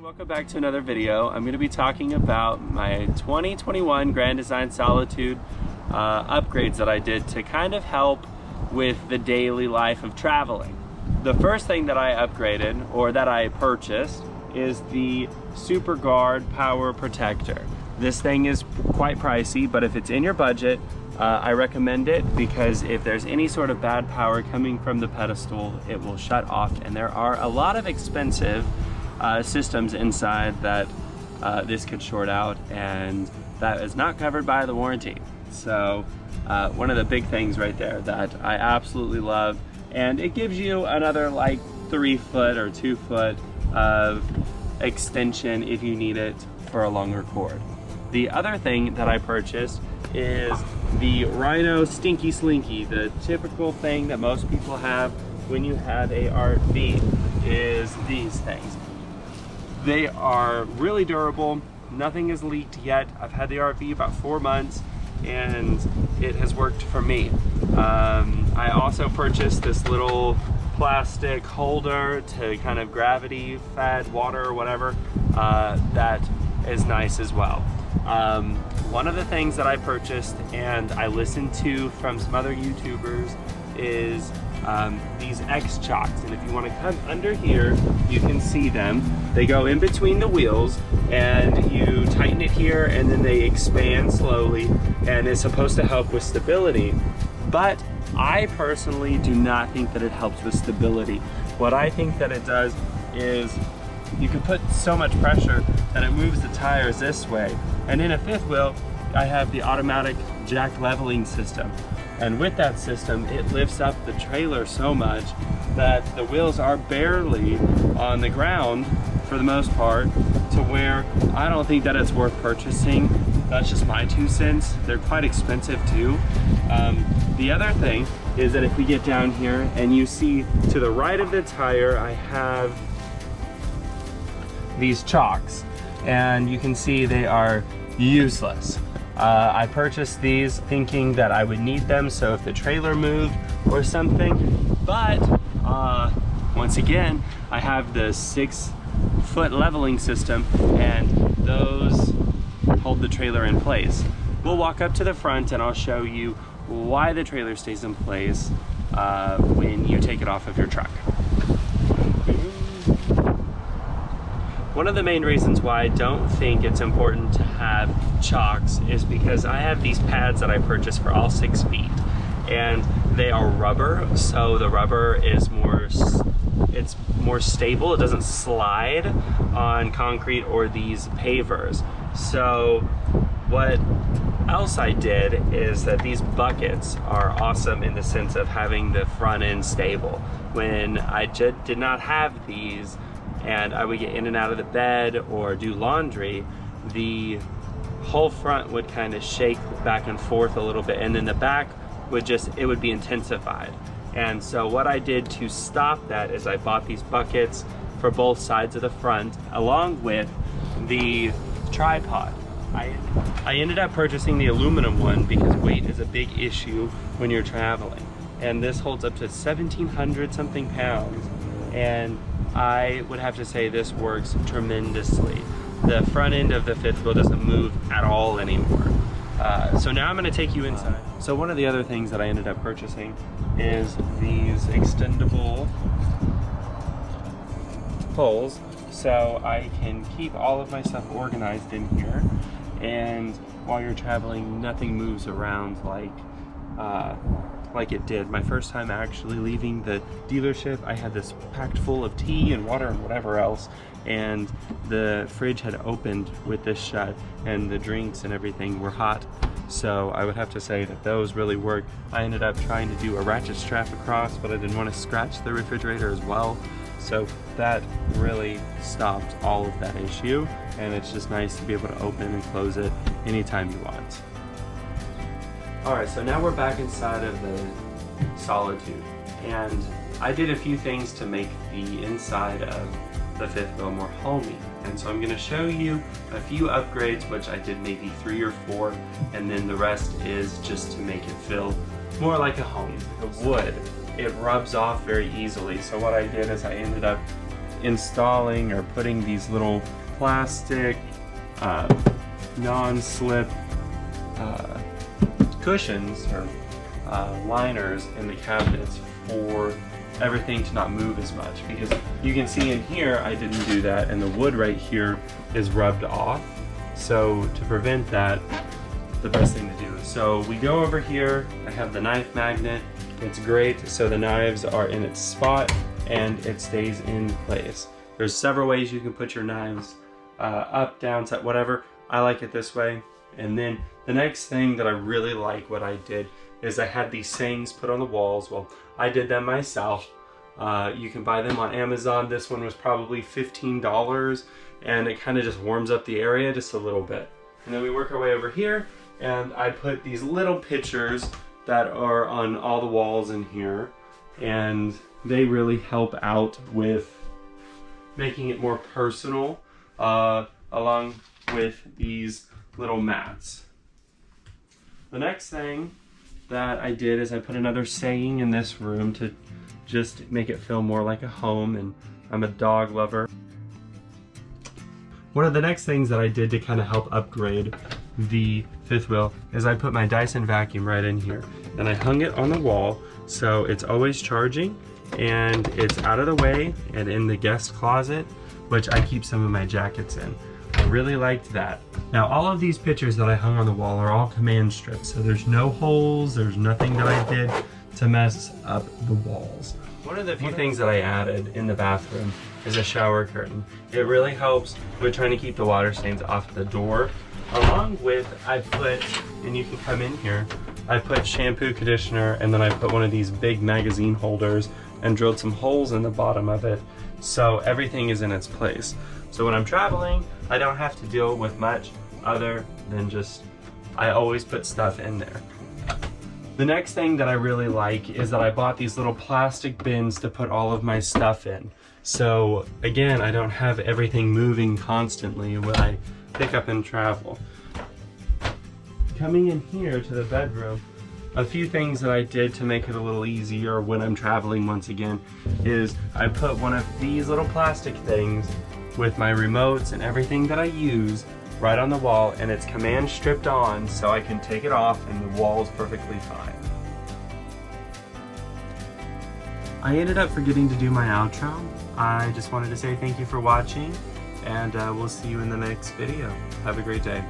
welcome back to another video. I'm going to be talking about my 2021 Grand Design Solitude upgrades that I did to kind of help with the daily life of traveling. The first thing that I upgraded, or that I purchased, is the Super Guard Power Protector. This thing is quite pricey, but if it's in your budget, I recommend it because if there's any sort of bad power coming from the pedestal, it will shut off. And there are a lot of expensive systems inside that this could short out, and that is not covered by the warranty. So one of the big things right there that I absolutely love, and it gives you another like 3 foot or 2 foot of extension if you need it for a longer cord. The other thing that I purchased is the Rhino Stinky Slinky. The typical thing that most people have when you have a RV is these things. They are really durable. Nothing has leaked yet. I've had the RV about 4 months and it has worked for me. I also purchased this little plastic holder to kind of gravity fed water or whatever. That is nice as well. One of the things that I purchased and I listened to from some other YouTubers is these Chocks, and if you want to come under here, you can see them. They go in between the wheels and you tighten it here and then they expand slowly, and it's supposed to help with stability. But I personally do not think that it helps with stability. What I think that it does is you can put so much pressure that it moves the tires this way. And in a fifth wheel, I have the automatic jack leveling system. And with that system, it lifts up the trailer so much that the wheels are barely on the ground for the most part, to where I don't think that it's worth purchasing. That's just my 2 cents. They're quite expensive too. The other thing is that if we get down here and you see to the right of the tire, I have these Chocks, and you can see they are useless. I purchased these thinking that I would need them so if the trailer moved or something, but once again, I have the 6 foot leveling system and those hold the trailer in place. We'll walk up to the front and I'll show you why the trailer stays in place when you take it off of your truck. One of the main reasons why I don't think it's important to have Chocks is because I have these pads that I purchased for all 6 feet, and they are rubber, so the rubber is it's more stable. It doesn't slide on concrete or these pavers. So what else I did is that these buckets are awesome in the sense of having the front end stable. When I did not have these, and I would get in and out of the bed or do laundry, the whole front would kind of shake back and forth a little bit, and then the back would it would be intensified. And so what I did to stop that is I bought these buckets for both sides of the front along with the tripod. I ended up purchasing the aluminum one because weight is a big issue when you're traveling, and this holds up to 1,700 something pounds, and I would have to say this works tremendously. The front end of the fifth wheel doesn't move at all anymore. So now I'm going to take you inside. So one of the other things that I ended up purchasing is these extendable poles, so I can keep all of my stuff organized in here, and while you're traveling, nothing moves around like it did. My first time actually leaving the dealership, I had this packed full of tea and water and whatever else, and the fridge had opened with this shut and the drinks and everything were hot. So I would have to say that those really worked. I ended up trying to do a ratchet strap across, but I didn't want to scratch the refrigerator as well. So that really stopped all of that issue, and it's just nice to be able to open and close it anytime you want. Alright, so now we're back inside of the Solitude, and I did a few things to make the inside of the fifth wheel more homey. And so I'm going to show you a few upgrades, which I did maybe 3 or 4, and then the rest is just to make it feel more like a home. The wood, it rubs off very easily, so what I did is I ended up installing or putting these little plastic non-slip cushions or liners in the cabinets for everything to not move as much, because you can see in here I didn't do that, and the wood right here is rubbed off. So to prevent that, the best thing to do is, so we go over here, I have the knife magnet. It's great, so the knives are in its spot and it stays in place. There's several ways you can put your knives, up, down, side, whatever. I like it this way. And then the next thing that I really like what I did is I had these sayings put on the walls. Well, I did them myself. You can buy them on Amazon. This one was probably $15, and it kind of just warms up the area just a little bit. And then we work our way over here, and I put these little pictures that are on all the walls in here, and they really help out with making it more personal, along with these little mats. The next thing that I did is I put another saying in this room to just make it feel more like a home, and I'm a dog lover. One of the next things that I did to kind of help upgrade the fifth wheel is I put my Dyson Vacuum right in here, and I hung it on the wall so it's always charging, and it's out of the way and in the guest closet, which I keep some of my jackets in. I really liked that. Now all of these pictures that I hung on the wall are all command strips, so there's no holes, there's nothing that I did to mess up the walls. One of the few things that I added in the bathroom is a shower curtain. It really helps with trying to keep the water stains off the door. Along with, I put, and you can come in here, I put shampoo, conditioner, and then I put one of these big magazine holders and drilled some holes in the bottom of it so everything is in its place. So when I'm traveling, I don't have to deal with much other than just, I always put stuff in there. The next thing that I really like is that I bought these little plastic bins to put all of my stuff in. So again, I don't have everything moving constantly when I pick up and travel. Coming in here to the bedroom, a few things that I did to make it a little easier when I'm traveling once again is I put one of these little plastic things with my remotes and everything that I use right on the wall, and it's command stripped on so I can take it off and the wall is perfectly fine. I ended up forgetting to do my outro. I just wanted to say thank you for watching, and we'll see you in the next video. Have a great day.